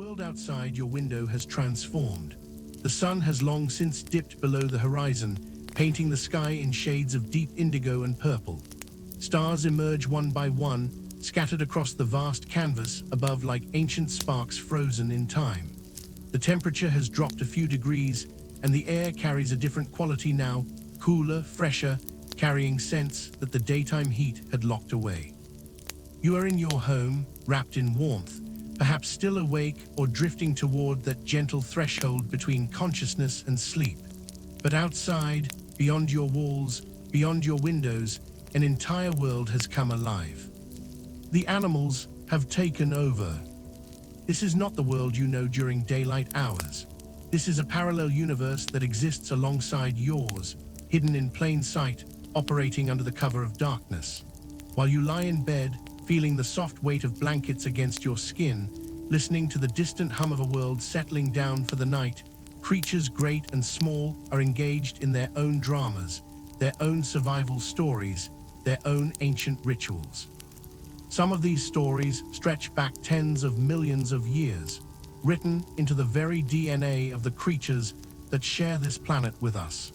world outside your window has transformed. The sun has long since dipped below the horizon, painting the sky in shades of deep indigo and purple. Stars emerge one by one, scattered across the vast canvas above like ancient sparks frozen in time. The temperature has dropped a few degrees, and the air carries a different quality now, cooler, fresher, carrying scents that the daytime heat had locked away. You are in your home, wrapped in warmth, perhaps still awake or drifting toward that gentle threshold between consciousness and sleep. But outside, beyond your walls, beyond your windows, an entire world has come alive. The animals have taken over. This is not the world you know during daylight hours. This is a parallel universe that exists alongside yours, hidden in plain sight, operating under the cover of darkness. While you lie in bed, feeling the soft weight of blankets against your skin, listening to the distant hum of a world settling down for the night, creatures great and small are engaged in their own dramas, their own survival stories, their own ancient rituals. Some of these stories stretch back tens of millions of years, written into the very DNA of the creatures that share this planet with us.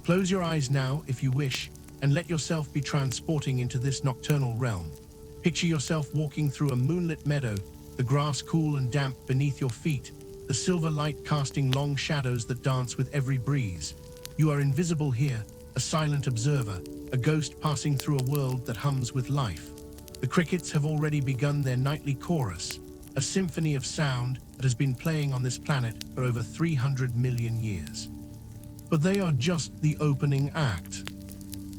Close your eyes now, if you wish, and let yourself be transporting into this nocturnal realm. Picture yourself walking through a moonlit meadow, the grass cool and damp beneath your feet, the silver light casting long shadows that dance with every breeze. You are invisible here, a silent observer, a ghost passing through a world that hums with life. The crickets have already begun their nightly chorus, a symphony of sound that has been playing on this planet for over 300 million years. But they are just the opening act.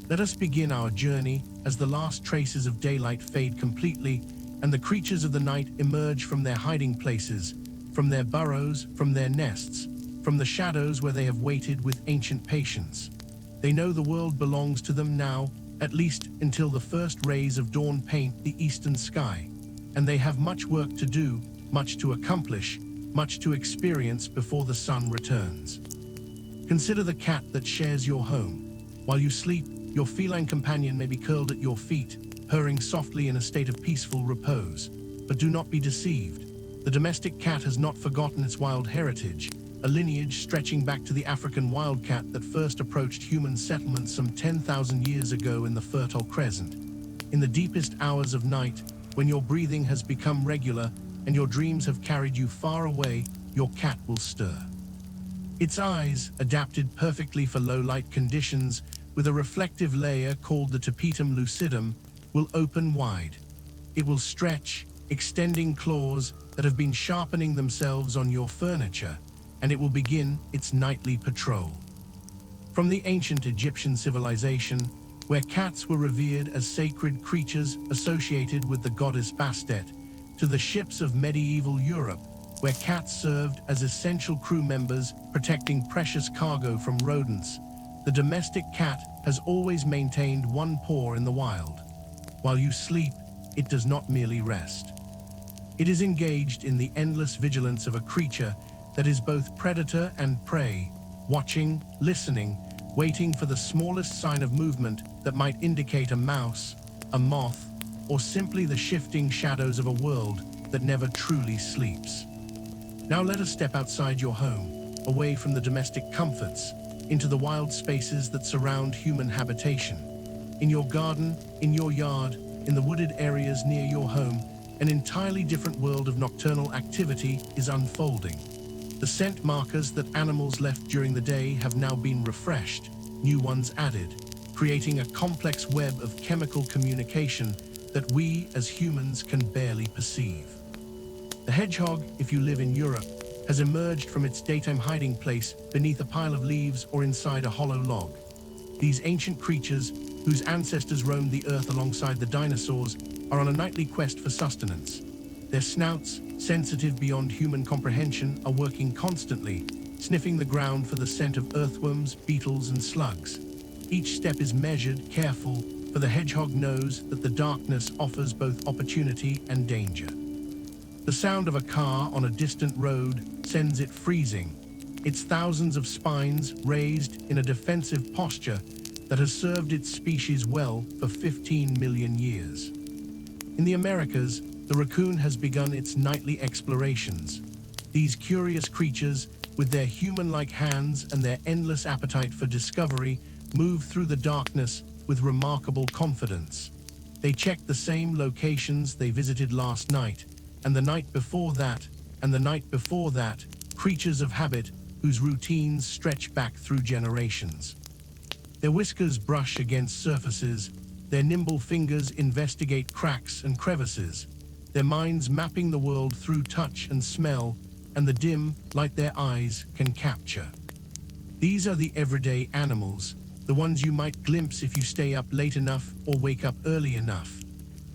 Let us begin our journey as the last traces of daylight fade completely and the creatures of the night emerge from their hiding places, from their burrows, from their nests, from the shadows where they have waited with ancient patience. They know the world belongs to them now, at least until the first rays of dawn paint the eastern sky, and they have much work to do, much to accomplish, much to experience before the sun returns. Consider the cat that shares your home. While you sleep, your feline companion may be curled at your feet, purring softly in a state of peaceful repose. But do not be deceived. The domestic cat has not forgotten its wild heritage, a lineage stretching back to the African wildcat that first approached human settlements some 10,000 years ago in the Fertile Crescent. In the deepest hours of night, when your breathing has become regular and your dreams have carried you far away, your cat will stir. Its eyes, adapted perfectly for low-light conditions, with a reflective layer called the tapetum lucidum, will open wide. It will stretch, extending claws that have been sharpening themselves on your furniture, and it will begin its nightly patrol. From the ancient Egyptian civilization, where cats were revered as sacred creatures associated with the goddess Bastet, to the ships of medieval Europe, where cats served as essential crew members protecting precious cargo from rodents, the domestic cat has always maintained one paw in the wild. While you sleep, it does not merely rest. It is engaged in the endless vigilance of a creature that is both predator and prey, watching, listening, waiting for the smallest sign of movement that might indicate a mouse, a moth, or simply the shifting shadows of a world that never truly sleeps. Now let us step outside your home, away from the domestic comforts, into the wild spaces that surround human habitation. In your garden, in your yard, in the wooded areas near your home, an entirely different world of nocturnal activity is unfolding. The scent markers that animals left during the day have now been refreshed, new ones added, creating a complex web of chemical communication that we as humans can barely perceive. The hedgehog, if you live in Europe, has emerged from its daytime hiding place beneath a pile of leaves or inside a hollow log. These ancient creatures, whose ancestors roamed the earth alongside the dinosaurs, are on a nightly quest for sustenance. Their snouts, sensitive beyond human comprehension, are working constantly, sniffing the ground for the scent of earthworms, beetles, and slugs. Each step is measured, careful, for the hedgehog knows that the darkness offers both opportunity and danger. The sound of a car on a distant road sends it freezing, its thousands of spines raised in a defensive posture that has served its species well for 15 million years. In the Americas, the raccoon has begun its nightly explorations. These curious creatures, with their human-like hands and their endless appetite for discovery, move through the darkness with remarkable confidence. They check the same locations they visited last night, and the night before that, and the night before that, creatures of habit whose routines stretch back through generations. Their whiskers brush against surfaces, their nimble fingers investigate cracks and crevices, their minds mapping the world through touch and smell, and the dim light their eyes can capture. These are the everyday animals, the ones you might glimpse if you stay up late enough or wake up early enough.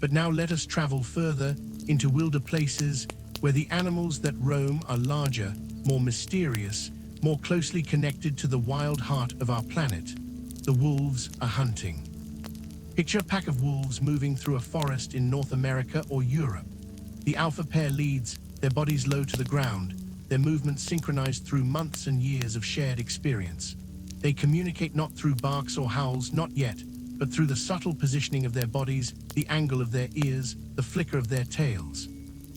But now let us travel further into wilder places where the animals that roam are larger, more mysterious, more closely connected to the wild heart of our planet. The wolves are hunting. Picture a pack of wolves moving through a forest in North America or Europe. The alpha pair leads, their bodies low to the ground, their movements synchronized through months and years of shared experience. They communicate not through barks or howls, not yet, but through the subtle positioning of their bodies, the angle of their ears, the flicker of their tails.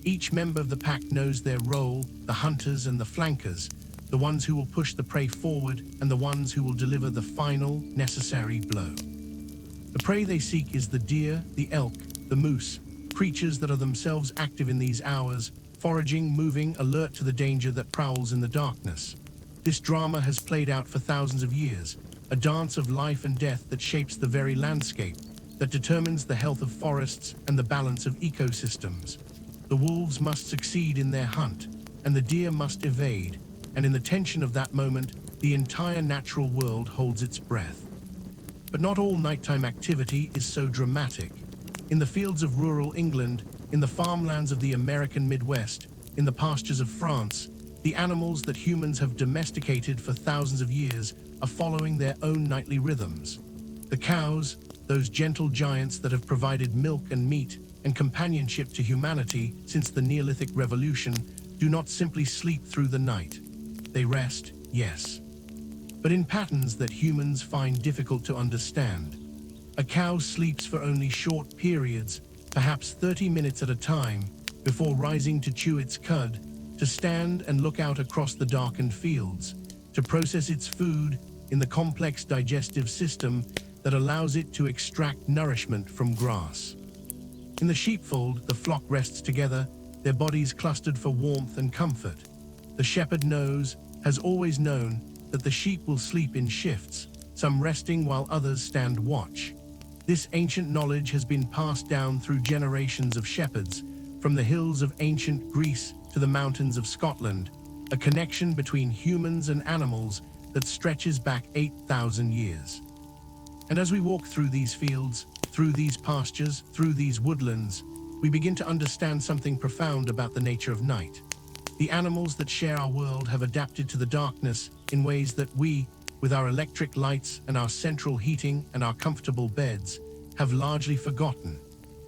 Each member of the pack knows their role, the hunters and the flankers, the ones who will push the prey forward and the ones who will deliver the final, necessary blow. The prey they seek is the deer, the elk, the moose, creatures that are themselves active in these hours, foraging, moving, alert to the danger that prowls in the darkness. This drama has played out for thousands of years, a dance of life and death that shapes the very landscape, that determines the health of forests and the balance of ecosystems. The wolves must succeed in their hunt, and the deer must evade, and in the tension of that moment, the entire natural world holds its breath. But not all nighttime activity is so dramatic. In the fields of rural England, in the farmlands of the American Midwest, in the pastures of France, the animals that humans have domesticated for thousands of years are following their own nightly rhythms. The cows, those gentle giants that have provided milk and meat and companionship to humanity since the Neolithic Revolution, do not simply sleep through the night. They rest, yes, but in patterns that humans find difficult to understand. A cow sleeps for only short periods, perhaps 30 minutes at a time, before rising to chew its cud, to stand and look out across the darkened fields, to process its food in the complex digestive system that allows it to extract nourishment from grass. In the sheepfold, the flock rests together, their bodies clustered for warmth and comfort. The shepherd has always known, that the sheep will sleep in shifts, some resting while others stand watch. This ancient knowledge has been passed down through generations of shepherds, from the hills of ancient Greece to the mountains of Scotland, a connection between humans and animals that stretches back 8,000 years. And as we walk through these fields, through these pastures, through these woodlands, we begin to understand something profound about the nature of night. The animals that share our world have adapted to the darkness in ways that we, with our electric lights and our central heating and our comfortable beds, have largely forgotten.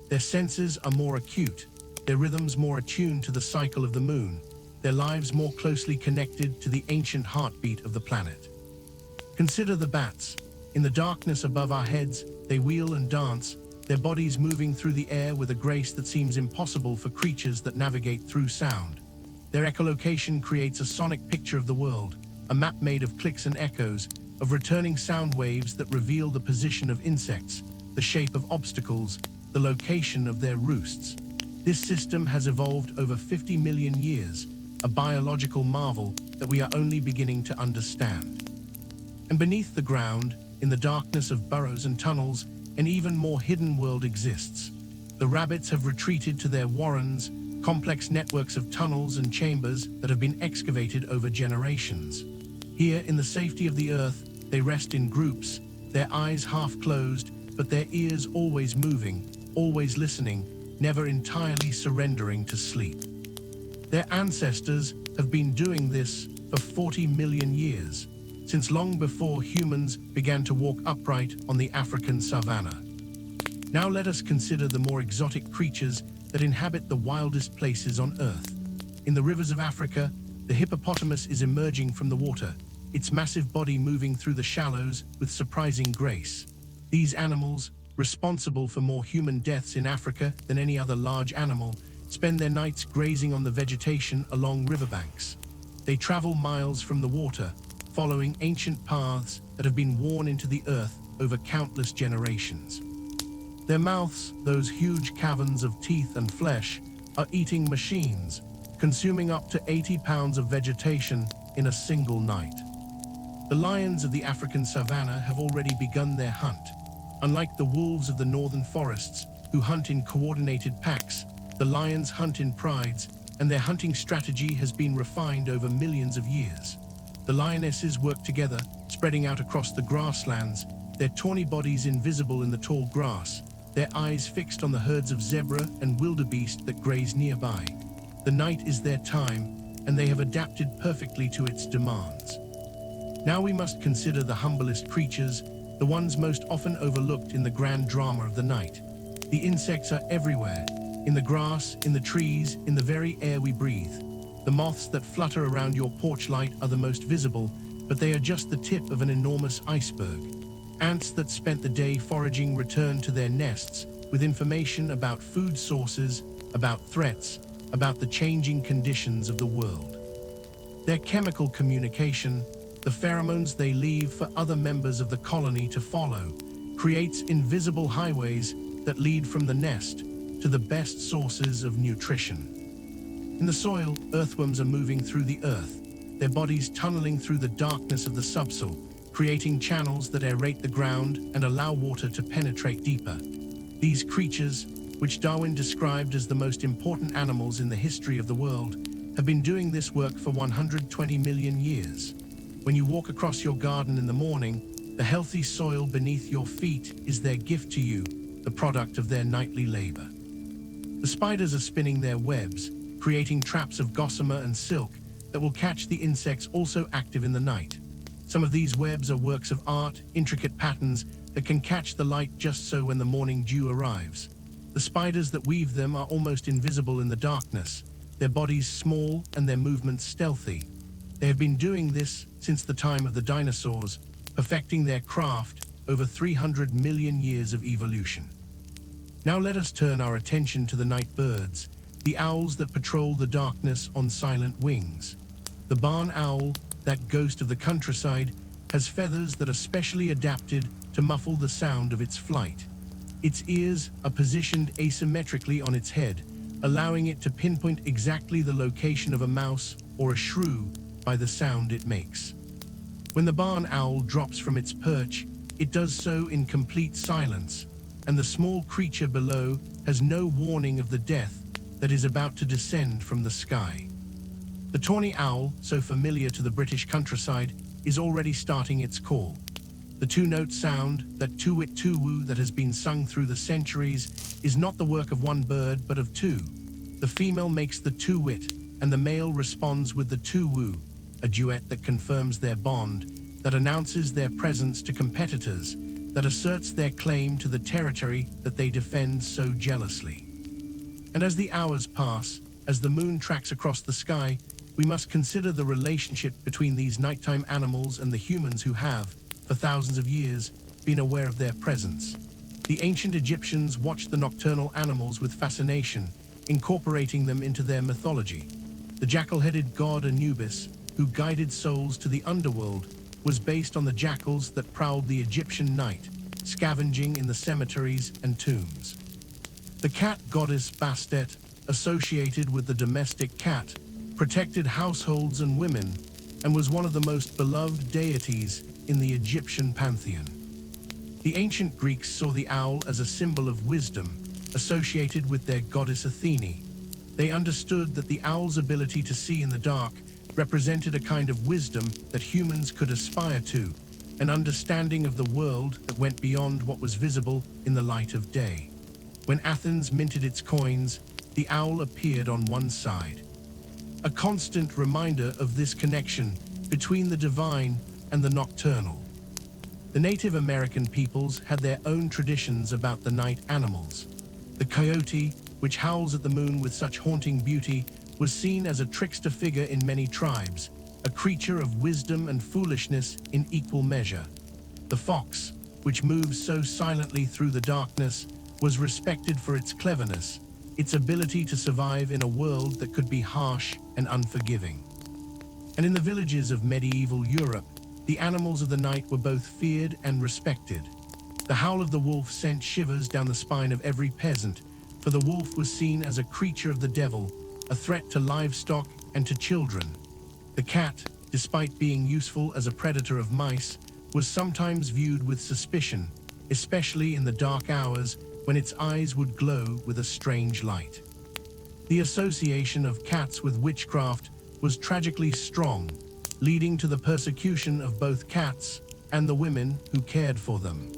Their senses are more acute, their rhythms more attuned to the cycle of the moon, their lives more closely connected to the ancient heartbeat of the planet. Consider the bats. In the darkness above our heads, they wheel and dance, their bodies moving through the air with a grace that seems impossible for creatures that navigate through sound. Their echolocation creates a sonic picture of the world, a map made of clicks and echoes, of returning sound waves that reveal the position of insects, the shape of obstacles, the location of their roosts. This system has evolved over 50 million years, a biological marvel that we are only beginning to understand. And beneath the ground, in the darkness of burrows and tunnels, an even more hidden world exists. The rabbits have retreated to their warrens, complex networks of tunnels and chambers that have been excavated over generations. Here, in the safety of the earth, they rest in groups, their eyes half closed, but their ears always moving, always listening, never entirely surrendering to sleep. Their ancestors have been doing this for 40 million years, since long before humans began to walk upright on the African savanna. Now let us consider the more exotic creatures that inhabit the wildest places on Earth. In the rivers of Africa, the hippopotamus is emerging from the water, its massive body moving through the shallows with surprising grace. These animals, responsible for more human deaths in Africa than any other large animal, spend their nights grazing on the vegetation along riverbanks. They travel miles from the water, following ancient paths that have been worn into the earth over countless generations. Their mouths, those huge caverns of teeth and flesh, are eating machines, consuming up to 80 pounds of vegetation in a single night. The lions of the African savanna have already begun their hunt. Unlike the wolves of the northern forests, who hunt in coordinated packs, the lions hunt in prides, and their hunting strategy has been refined over millions of years. The lionesses work together, spreading out across the grasslands, their tawny bodies invisible in the tall grass, their eyes fixed on the herds of zebra and wildebeest that graze nearby. The night is their time, and they have adapted perfectly to its demands. Now we must consider the humblest creatures, the ones most often overlooked in the grand drama of the night. The insects are everywhere, in the grass, in the trees, in the very air we breathe. The moths that flutter around your porch light are the most visible, but they are just the tip of an enormous iceberg. Ants that spent the day foraging return to their nests with information about food sources, about threats, about the changing conditions of the world. Their chemical communication, the pheromones they leave for other members of the colony to follow, creates invisible highways that lead from the nest to the best sources of nutrition. In the soil, earthworms are moving through the earth, their bodies tunneling through the darkness of the subsoil, creating channels that aerate the ground and allow water to penetrate deeper. These creatures, which Darwin described as the most important animals in the history of the world, have been doing this work for 120 million years. When you walk across your garden in the morning, the healthy soil beneath your feet is their gift to you, the product of their nightly labor. The spiders are spinning their webs, creating traps of gossamer and silk that will catch the insects also active in the night. Some of these webs are works of art, intricate patterns that can catch the light just so when the morning dew arrives. The spiders that weave them are almost invisible in the darkness, their bodies small and their movements stealthy. They have been doing this since the time of the dinosaurs, perfecting their craft over 300 million years of evolution. Now let us turn our attention to the night birds, the owls that patrol the darkness on silent wings. The barn owl, that ghost of the countryside, has feathers that are specially adapted to muffle the sound of its flight. Its ears are positioned asymmetrically on its head, allowing it to pinpoint exactly the location of a mouse or a shrew by the sound it makes. When the barn owl drops from its perch, it does so in complete silence, and the small creature below has no warning of the death that is about to descend from the sky. The tawny owl, so familiar to the British countryside, is already starting its call. The two-note sound, that tu-wit tu-woo that has been sung through the centuries, is not the work of one bird but of two. The female makes the tu-wit, and the male responds with the tu-woo, a duet that confirms their bond, that announces their presence to competitors, that asserts their claim to the territory that they defend so jealously. And as the hours pass, as the moon tracks across the sky, we must consider the relationship between these nighttime animals and the humans who have, for thousands of years, been aware of their presence. The ancient Egyptians watched the nocturnal animals with fascination, incorporating them into their mythology. The jackal-headed god Anubis, who guided souls to the underworld, was based on the jackals that prowled the Egyptian night, scavenging in the cemeteries and tombs. The cat goddess Bastet, associated with the domestic cat, protected households and women, and was one of the most beloved deities in the Egyptian pantheon. The ancient Greeks saw the owl as a symbol of wisdom, associated with their goddess Athene. They understood that the owl's ability to see in the dark represented a kind of wisdom that humans could aspire to, an understanding of the world that went beyond what was visible in the light of day. When Athens minted its coins, the owl appeared on one side, a constant reminder of this connection between the divine and the nocturnal. The Native American peoples had their own traditions about the night animals. The coyote, which howls at the moon with such haunting beauty, was seen as a trickster figure in many tribes, a creature of wisdom and foolishness in equal measure. The fox, which moves so silently through the darkness, was respected for its cleverness, its ability to survive in a world that could be harsh and unforgiving. And in the villages of medieval Europe, the animals of the night were both feared and respected. The howl of the wolf sent shivers down the spine of every peasant, for the wolf was seen as a creature of the devil, a threat to livestock and to children. The cat, despite being useful as a predator of mice, was sometimes viewed with suspicion, especially in the dark hours when its eyes would glow with a strange light. The association of cats with witchcraft was tragically strong, leading to the persecution of both cats and the women who cared for them.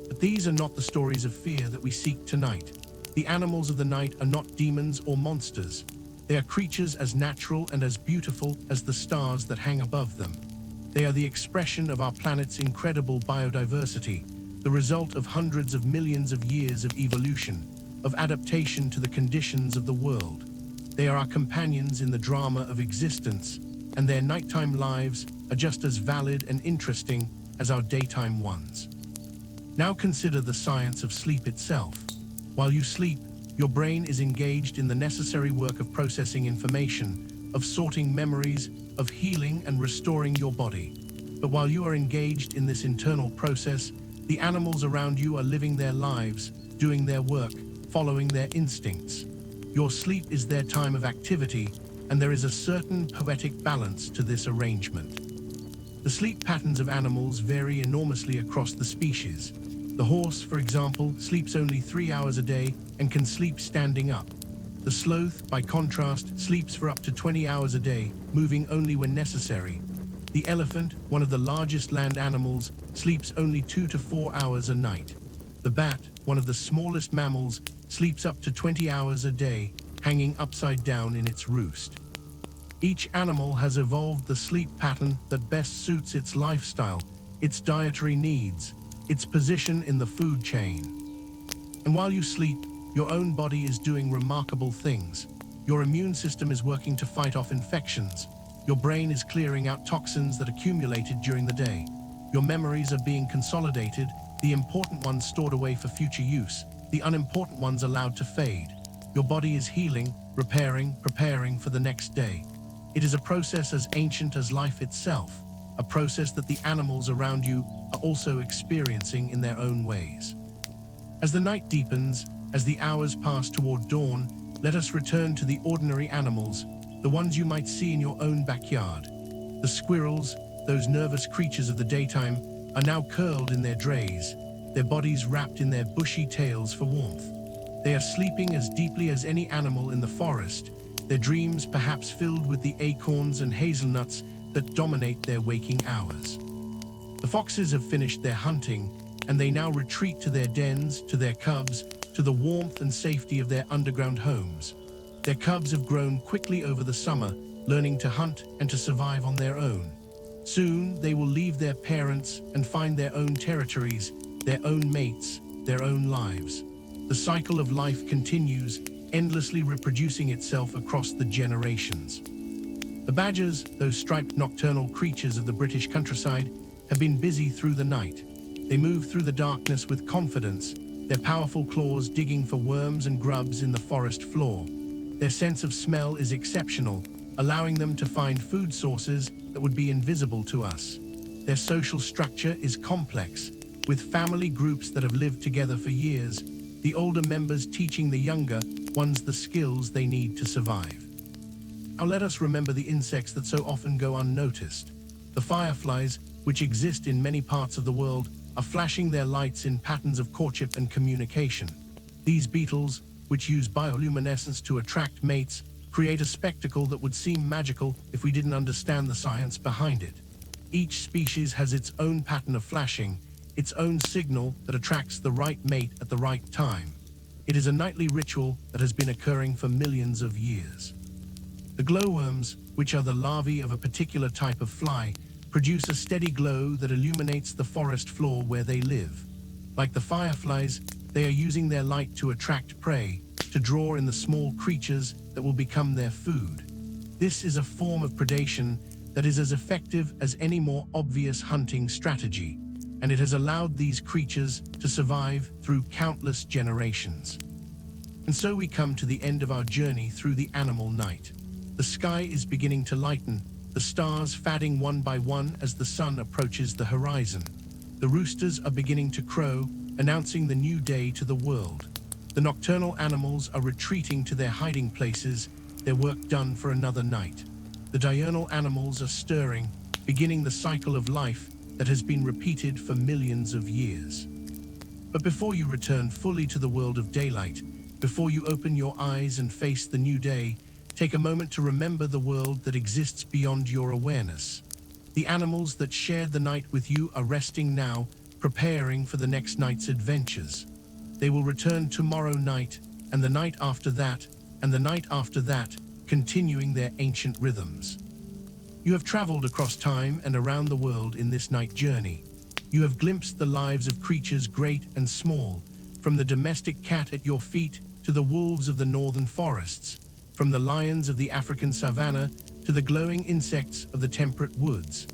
But these are not the stories of fear that we seek tonight. The animals of the night are not demons or monsters. They are creatures as natural and as beautiful as the stars that hang above them. They are the expression of our planet's incredible biodiversity, the result of hundreds of millions of years of evolution, of adaptation to the conditions of the world. They are our companions in the drama of existence, and their nighttime lives are just as valid and interesting as our daytime ones. Now consider the science of sleep itself. While you sleep, your brain is engaged in the necessary work of processing information, of sorting memories, of healing and restoring your body. But while you are engaged in this internal process, the animals around you are living their lives, doing their work, following their instincts. Your sleep is their time of activity, and there is a certain poetic balance to this arrangement. The sleep patterns of animals vary enormously across the species. The horse, for example, sleeps only 3 hours a day and can sleep standing up. The sloth, by contrast, sleeps for up to 20 hours a day, moving only when necessary. The elephant, one of the largest land animals, sleeps only 2 to 4 hours a night. The bat, one of the smallest mammals, sleeps up to 20 hours a day, hanging upside down in its roost. Each animal has evolved the sleep pattern that best suits its lifestyle, its dietary needs, its position in the food chain. And while you sleep, your own body is doing remarkable things. Your immune system is working to fight off infections. Your brain is clearing out toxins that accumulated during the day. Your memories are being consolidated, the important ones stored away for future use, the unimportant ones allowed to fade. Your body is healing, repairing, preparing for the next day. It is a process as ancient as life itself, a process that the animals around you are also experiencing in their own ways. As the night deepens, as the hours pass toward dawn, let us return to the ordinary animals, the ones you might see in your own backyard. The squirrels, those nervous creatures of the daytime, are now curled in their drays, their bodies wrapped in their bushy tails for warmth. They are sleeping as deeply as any animal in the forest, their dreams perhaps filled with the acorns and hazelnuts that dominate their waking hours. The foxes have finished their hunting, and they now retreat to their dens, to their cubs, to the warmth and safety of their underground homes. Their cubs have grown quickly over the summer, learning to hunt and to survive on their own. Soon they will leave their parents and find their own territories, their own mates, their own lives. The cycle of life continues, endlessly reproducing itself across the generations. The badgers, those striped nocturnal creatures of the British countryside, have been busy through the night. They move through the darkness with confidence, their powerful claws digging for worms and grubs in the forest floor. Their sense of smell is exceptional, allowing them to find food sources that would be invisible to us. Their social structure is complex, with family groups that have lived together for years, the older members teaching the younger ones the skills they need to survive. Now let us remember the insects that so often go unnoticed. The fireflies, which exist in many parts of the world, are flashing their lights in patterns of courtship and communication. These beetles, which use bioluminescence to attract mates, create a spectacle that would seem magical if we didn't understand the science behind it. Each species has its own pattern of flashing, its own signal that attracts the right mate at the right time. It is a nightly ritual that has been occurring for millions of years. The glowworms, which are the larvae of a particular type of fly, produce a steady glow that illuminates the forest floor where they live. Like the fireflies, they are using their light to attract prey, to draw in the small creatures that will become their food. This is a form of predation that is as effective as any more obvious hunting strategy, and it has allowed these creatures to survive through countless generations. And so we come to the end of our journey through the animal night. The sky is beginning to lighten, the stars fading one by one as the sun approaches the horizon. The roosters are beginning to crow, announcing the new day to the world. The nocturnal animals are retreating to their hiding places, their work done for another night. The diurnal animals are stirring, beginning the cycle of life that has been repeated for millions of years. But before you return fully to the world of daylight, before you open your eyes and face the new day, take a moment to remember the world that exists beyond your awareness. The animals that shared the night with you are resting now, preparing for the next night's adventures. They will return tomorrow night, and the night after that, and the night after that, continuing their ancient rhythms. You have traveled across time and around the world in this night journey. You have glimpsed the lives of creatures great and small, from the domestic cat at your feet to the wolves of the northern forests, from the lions of the African savanna to the glowing insects of the temperate woods.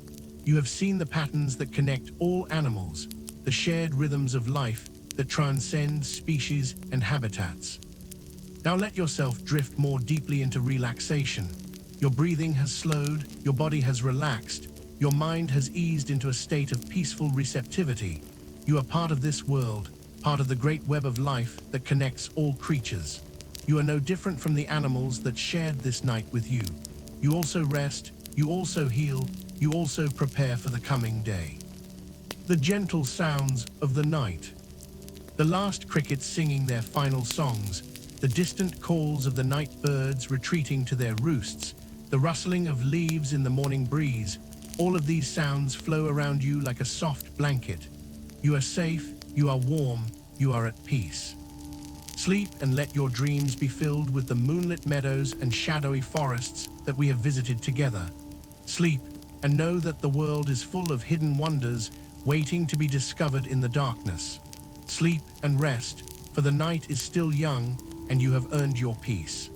You have seen the patterns that connect all animals, the shared rhythms of life that transcend species and habitats. Now let yourself drift more deeply into relaxation. Your breathing has slowed, your body has relaxed, your mind has eased into a state of peaceful receptivity. You are part of this world, part of the great web of life that connects all creatures. You are no different from the animals that shared this night with you. You also rest, you also heal, you also prepare for the coming day. The gentle sounds of the night. The last crickets singing their final songs, the distant calls of the night birds retreating to their roosts, the rustling of leaves in the morning breeze, all of these sounds flow around you like a soft blanket. You are safe, you are warm, you are at peace. Sleep and let your dreams be filled with the moonlit meadows and shadowy forests that we have visited together. Sleep and know that the world is full of hidden wonders waiting to be discovered in the darkness. Sleep and rest, for the night is still young and you have earned your peace.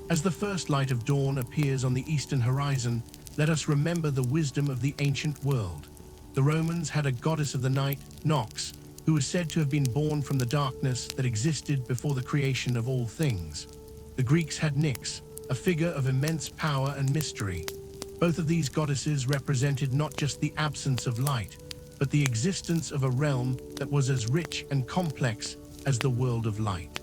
As the first light of dawn appears on the eastern horizon, let us remember the wisdom of the ancient world. The Romans had a goddess of the night, Nox, who was said to have been born from the darkness that existed before the creation of all things. The Greeks had Nyx, a figure of immense power and mystery. Both of these goddesses represented not just the absence of light, but the existence of a realm that was as rich and complex as the world of light.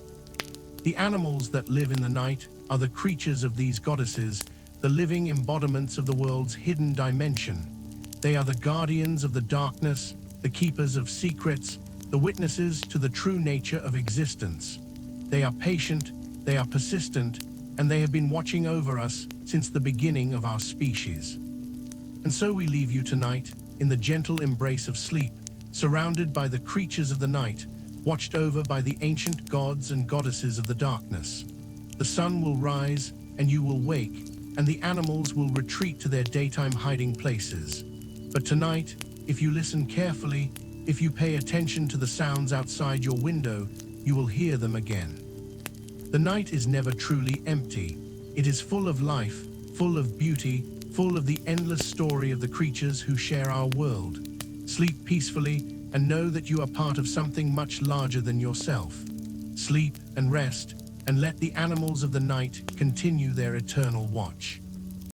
The animals that live in the night are the creatures of these goddesses, the living embodiments of the world's hidden dimension. They are the guardians of the darkness, the keepers of secrets, the witnesses to the true nature of existence. They are patient, they are persistent, and they have been watching over us since the beginning of our species. And so we leave you tonight in the gentle embrace of sleep, surrounded by the creatures of the night, watched over by the ancient gods and goddesses of the darkness. The sun will rise, and you will wake, and the animals will retreat to their daytime hiding places. But tonight, if you listen carefully, if you pay attention to the sounds outside your window, you will hear them again. The night is never truly empty. It is full of life, full of beauty, full of the endless story of the creatures who share our world. Sleep peacefully and know that you are part of something much larger than yourself. Sleep and rest, and let the animals of the night continue their eternal watch.